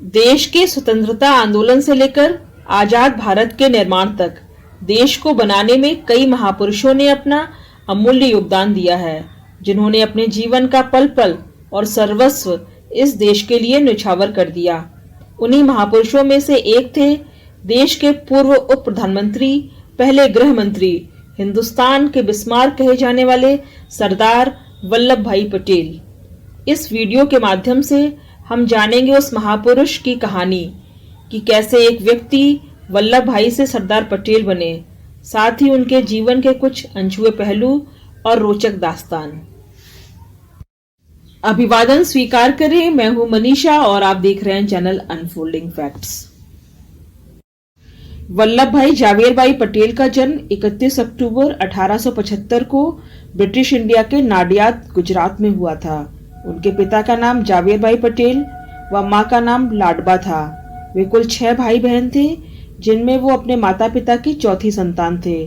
देश के स्वतंत्रता आंदोलन से लेकर आजाद भारत के निर्माण तक देश को बनाने में कई महापुरुषों ने अपना अमूल्य योगदान दिया है, जिन्होंने अपने जीवन का पल पल और सर्वस्व इस देश के लिए न्यौछावर कर दिया। उन्हीं महापुरुषों में से एक थे देश के पूर्व उप प्रधानमंत्री, पहले गृह मंत्री, हिंदुस्तान के बिस्मार्क कहे जाने वाले सरदार वल्लभ भाई पटेल। इस वीडियो के माध्यम से हम जानेंगे उस महापुरुष की कहानी कि कैसे एक व्यक्ति वल्लभ भाई से सरदार पटेल बने, साथ ही उनके जीवन के कुछ अनछुए पहलू और रोचक दास्तान। अभिवादन स्वीकार करें, मैं हूं मनीषा और आप देख रहे हैं चैनल अनफोल्डिंग फैक्ट्स। वल्लभ भाई जावेर भाई पटेल का जन्म 31 अक्टूबर 1875 को ब्रिटिश इंडिया के नाडियाद, गुजरात में हुआ था। उनके पिता का नाम जावेर भाई पटेल व मां का नाम लाडबा था। वे कुल 6 भाई बहन थे, जिनमें वो अपने माता पिता की चौथी संतान थे।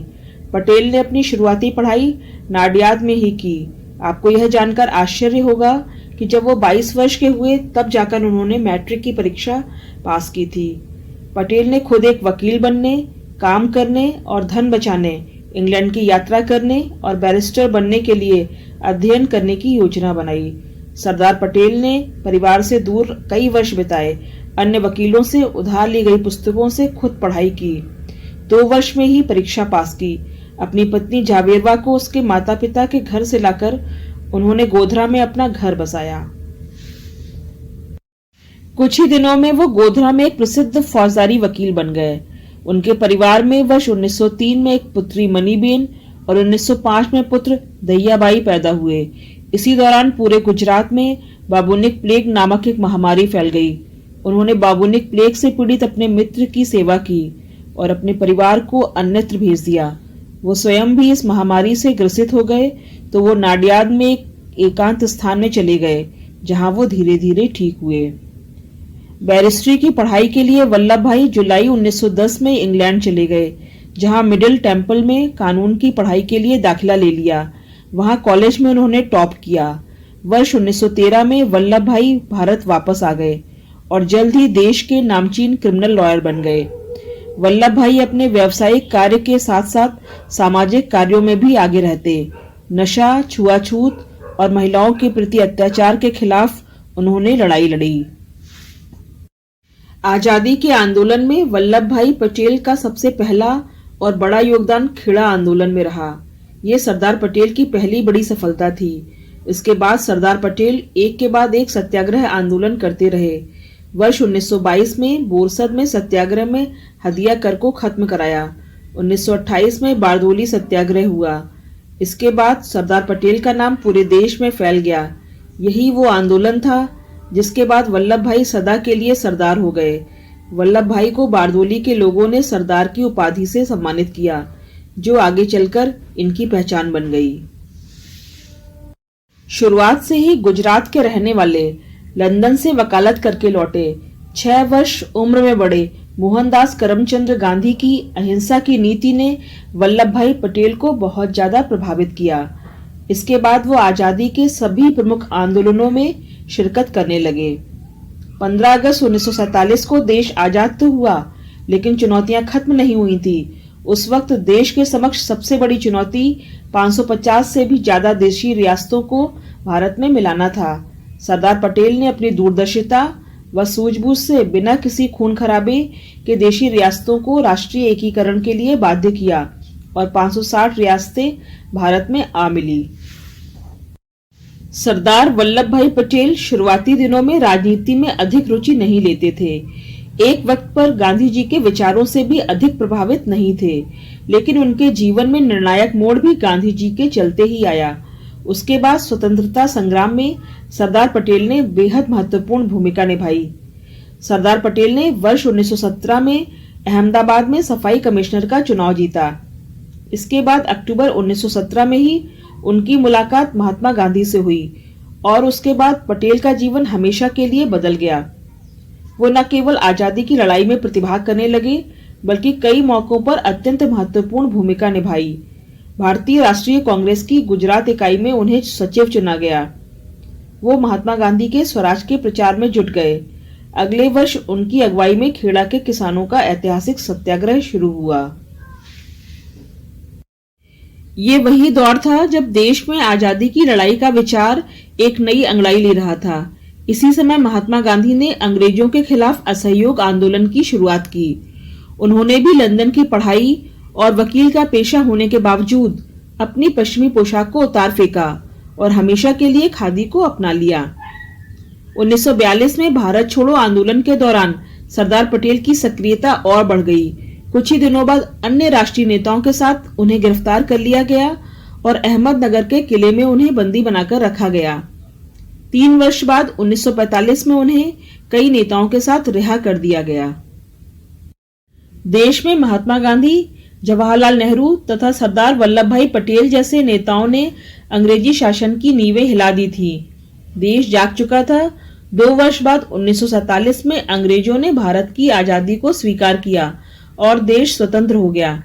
पटेल ने अपनी शुरुआती पढ़ाई नाडियाद में ही की। आपको यह जानकर आश्चर्य होगा कि जब वो 22 वर्ष के हुए तब जाकर उन्होंने मैट्रिक की परीक्षा पास की थी। पटेल ने खुद एक वकील बनने, काम करने और धन बचाने, इंग्लैंड की यात्रा करने और बैरिस्टर बनने के लिए अध्ययन करने की योजना बनाई। सरदार पटेल ने परिवार से दूर कई वर्ष बिताए, अन्य वकीलों से उधार ली गई पुस्तकों से खुद पढ़ाई की। 2 वर्ष में ही परीक्षा पास की। अपनी पत्नी जावेरवा को उसके माता पिता के घर से लाकर उन्होंने गोधरा में अपना घर बसाया। कुछ ही दिनों में वो गोधरा में एक प्रसिद्ध फौजदारी वकील बन गए। उनके परिवार में वर्ष 1903 में एक पुत्री मनीबेन और 1905 में पुत्र दहियाबाई पैदा हुए। इसी दौरान पूरे गुजरात में बाबूनिक प्लेग नामक एक महामारी फैल गई। उन्होंने बाबूनिक प्लेग से पीड़ित अपने मित्र की सेवा की और अपने परिवार को अन्यत्र भेज दिया। वो स्वयं भी इस महामारी से ग्रसित हो गए तो वो नाडियाद में एक एकांत स्थान में चले गए, जहां वो धीरे धीरे ठीक हुए। बैरिस्ट्री की पढ़ाई के लिए वल्लभ भाई जुलाई 1910 में इंग्लैंड चले गए, जहां मिडिल टेम्पल में कानून की पढ़ाई के लिए दाखिला ले लिया। वहां कॉलेज में उन्होंने टॉप किया। वर्ष 1913 में वल्लभ भाई भारत वापस आ गए और जल्द ही देश के नामचीन क्रिमिनल लॉयर बन गए। वल्लभ भाई अपने व्यावसायिक कार्य के साथ साथ सामाजिक कार्यों में भी आगे रहते। नशा, छुआछूत और महिलाओं के प्रति अत्याचार के खिलाफ उन्होंने लड़ाई लड़ी। आजादी के आंदोलन में वल्लभ भाई पटेल का सबसे पहला और बड़ा योगदान खेड़ा आंदोलन में रहा। ये सरदार पटेल की पहली बड़ी सफलता थी। इसके बाद सरदार पटेल एक के बाद एक सत्याग्रह आंदोलन करते रहे। वर्ष 1922 में बोरसद में सत्याग्रह में हदिया कर को खत्म कराया। 1928 में बारदोली सत्याग्रह हुआ। इसके बाद सरदार पटेल का नाम पूरे देश में फैल गया। यही वो आंदोलन था जिसके बाद वल्लभ भाई सदा के लिए सरदार हो गए। वल्लभ भाई को बारदोली के लोगों ने सरदार की उपाधि से सम्मानित किया, जो आगे चलकर इनकी पहचान बन गई। शुरुआत से ही गुजरात के रहने वाले, लंदन से वकालत करके लौटे, 6 वर्ष उम्र में बड़े मोहनदास करमचंद गांधी की अहिंसा की नीति ने वल्लभ भाई पटेल को बहुत ज्यादा प्रभावित किया। इसके बाद वो आजादी के सभी प्रमुख आंदोलनों में शिरकत करने लगे। 15 अगस्त 1947 को देश आजाद तो हुआ, लेकिन चुनौतियां खत्म नहीं हुई थी। उस वक्त देश के समक्ष सबसे बड़ी चुनौती 550 से भी ज्यादा देशी रियासतों को भारत में मिलाना था। सरदार पटेल ने अपनी दूरदर्शिता व सूझबूझ से बिना किसी खून खराबे के देशी रियासतों को राष्ट्रीय एकीकरण के लिए बाध्य किया और 560 रियासतें भारत में आ मिली। सरदार वल्लभ भाई पटेल शुरुआती दिनों में राजनीति में अधिक रुचि नहीं लेते थे। एक वक्त पर गांधी जी के विचारों से भी अधिक प्रभावित नहीं थे, लेकिन उनके जीवन में निर्णायक मोड़ भी गांधी जी के चलते ही आया। उसके बाद स्वतंत्रता संग्राम में सरदार पटेल ने बेहद महत्वपूर्ण भूमिका निभाई। सरदार पटेल ने वर्ष 1917 में अहमदाबाद में सफाई कमिश्नर का चुनाव जीता। इसके बाद अक्टूबर 1917 में ही उनकी मुलाकात महात्मा गांधी से हुई और उसके बाद पटेल का जीवन हमेशा के लिए बदल गया। वो न केवल आजादी की लड़ाई में प्रतिभाग करने लगे, बल्कि कई मौकों पर अत्यंत महत्वपूर्ण भूमिका निभाई। भारतीय राष्ट्रीय कांग्रेस की गुजरात इकाई में उन्हें सचिव चुना गया। वो महात्मा गांधी के स्वराज के प्रचार में जुट गए। अगले वर्ष उनकी अगुवाई में खेड़ा के किसानों का ऐतिहासिक सत्याग्रह शुरू हुआ। ये वही दौर था जब देश में आजादी की लड़ाई का विचार एक नई अंगड़ाई ले रहा था। इसी समय महात्मा गांधी ने अंग्रेजों के खिलाफ असहयोग आंदोलन की शुरुआत की। उन्होंने भी लंदन की पढ़ाई और वकील का पेशा होने के बावजूद अपनी पश्चिमी पोशाक को उतार फेंका और हमेशा के लिए खादी को अपना लिया। 1942 में भारत छोड़ो आंदोलन के दौरान सरदार पटेल की सक्रियता और बढ़ गई। कुछ ही दिनों बाद अन्य राष्ट्रीय नेताओं के साथ उन्हें गिरफ्तार कर लिया गया और अहमदनगर के किले में उन्हें बंदी बनाकर रखा गया। 3 वर्ष बाद 1945 में उन्हें कई नेताओं के साथ रिहा कर दिया गया। देश में महात्मा गांधी, जवाहरलाल नेहरू तथा सरदार वल्लभ भाई पटेल जैसे नेताओं ने अंग्रेजी शासन की नींवें हिला दी थी। देश जाग चुका था। 2 वर्ष बाद 1947 में अंग्रेजों ने भारत की आजादी को स्वीकार किया और देश स्वतंत्र हो गया।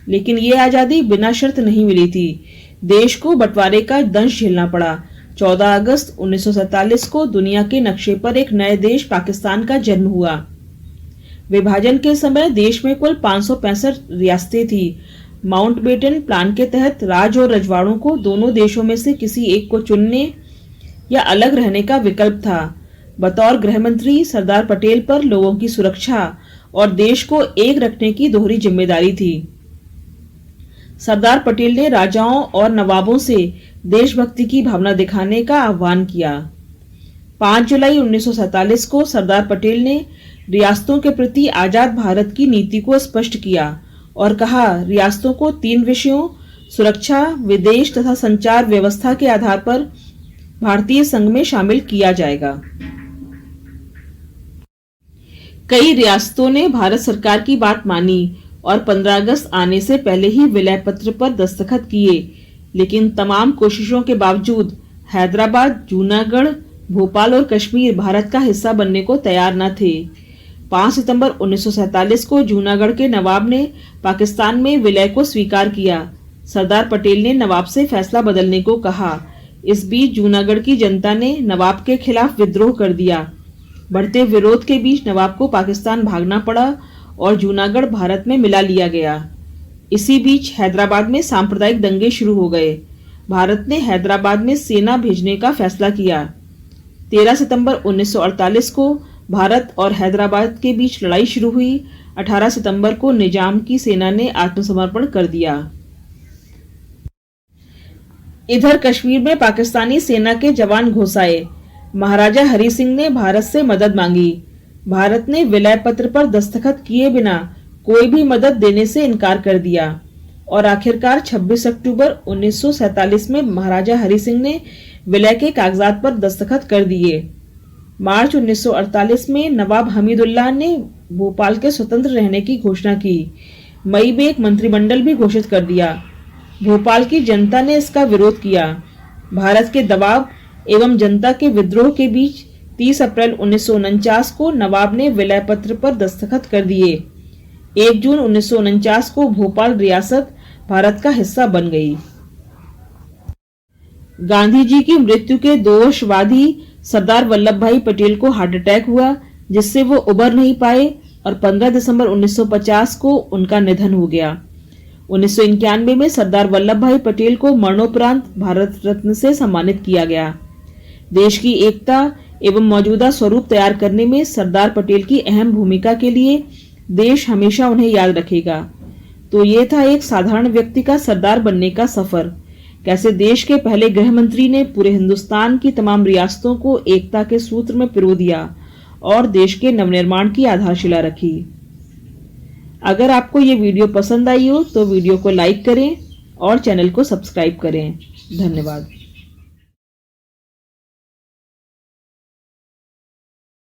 लेकिन ये आजादी बिना शर्त नहीं मिली थी। देश को बंटवारे का दंश झेलना पड़ा। 14 अगस्त 1947 को दुनिया के नक्शे पर एक नए देश पाकिस्तान का जन्म हुआ। विभाजन के समय देश में कुल 565 रियासतें थी। माउंटबेटन प्लान के तहत राज और रजवाड़ों को दोनों देशों में से किसी एक को चुनने या अलग रहने का विकल्प था। बतौर गृह मंत्री सरदार पटेल पर लोगों की सुरक्षा और देश को एक रखने की दोहरी जिम्मेदारी थी। सरदार पटेल ने राजाओं और नवाबों से देशभक्ति की भावना दिखाने का आह्वान किया। 5 जुलाई 1947 को सरदार पटेल ने रियासतों के प्रति आजाद भारत की नीति को स्पष्ट किया और कहा, रियासतों को 3 विषयों सुरक्षा, विदेश तथा संचार व्यवस्था के आधार पर भारतीय संघ में शामिल किया जाएगा। कई रियासतों ने भारत सरकार की बात मानी और 15 अगस्त आने से पहले ही विलय पत्र पर दस्तखत किए। लेकिन तमाम कोशिशों के बावजूद हैदराबाद, जूनागढ़, भोपाल और कश्मीर भारत का हिस्सा बनने को तैयार न थे। 5 सितंबर 1947 को जूनागढ़ के नवाब ने पाकिस्तान में विलय को स्वीकार किया। सरदार पटेल ने नवाब से फैसला बदलने को कहा। इस बीच जूनागढ़ की जनता ने नवाब के खिलाफ विद्रोह कर दिया। बढ़ते विरोध के बीच नवाब को पाकिस्तान भागना पड़ा और जूनागढ़ भारत में मिला लिया गया। इसी बीच हैदराबाद में सांप्रदायिक दंगे शुरू हो गए। भारत ने हैदराबाद में सेना भेजने का फैसला किया। 13 सितंबर 1948 को भारत और हैदराबाद के बीच लड़ाई शुरू हुई। 18 सितंबर को निजाम की सेना ने आत्मसमर्पण कर दिया। इधर कश्मीर में पाकिस्तानी सेना के जवान घुस आए। महाराजा हरि सिंह ने भारत से मदद मांगी। भारत ने विलय पत्र पर दस्तखत किए बिना कोई भी मदद देने से इनकार कर दिया और आखिरकार 26 अक्टूबर 1947 में महाराजा हरि सिंह ने विलय के कागजात पर दस्तखत कर दिए। मार्च 1948 में नवाब हमीदुल्लाह ने भोपाल के स्वतंत्र रहने की घोषणा की। मई में एक मंत्रिमंडल भी घोषित कर दिया। भोपाल की जनता ने इसका विरोध किया। भारत के दबाव एवं जनता के विद्रोह के बीच 30 अप्रैल 1949 को नवाब ने विलय पत्र पर दस्तखत कर दिए। 1 जून 1949 को भोपाल रियासत भारत का हिस्सा बन गई। गांधी जी की मृत्यु के 2 वर्ष बाद ही सरदार वल्लभ भाई पटेल को हार्ट अटैक हुआ, जिससे वो उबर नहीं पाए और 15 दिसंबर 1950 को उनका निधन हो गया। 1991 में सरदार वल्लभ भाई पटेल को मरणोपरांत भारत रत्न से सम्मानित किया गया। देश की एकता एवं मौजूदा स्वरूप तैयार करने में सरदार पटेल की अहम भूमिका के लिए देश हमेशा उन्हें याद रखेगा। तो ये था एक साधारण व्यक्ति का सरदार बनने का सफर। कैसे देश के पहले गृह मंत्री ने पूरे हिंदुस्तान की तमाम रियासतों को एकता के सूत्र में पिरो दिया और देश के नवनिर्माण की आधारशिला रखी। अगर आपको ये वीडियो पसंद आई हो तो वीडियो को लाइक करें और चैनल को सब्सक्राइब करें। धन्यवाद।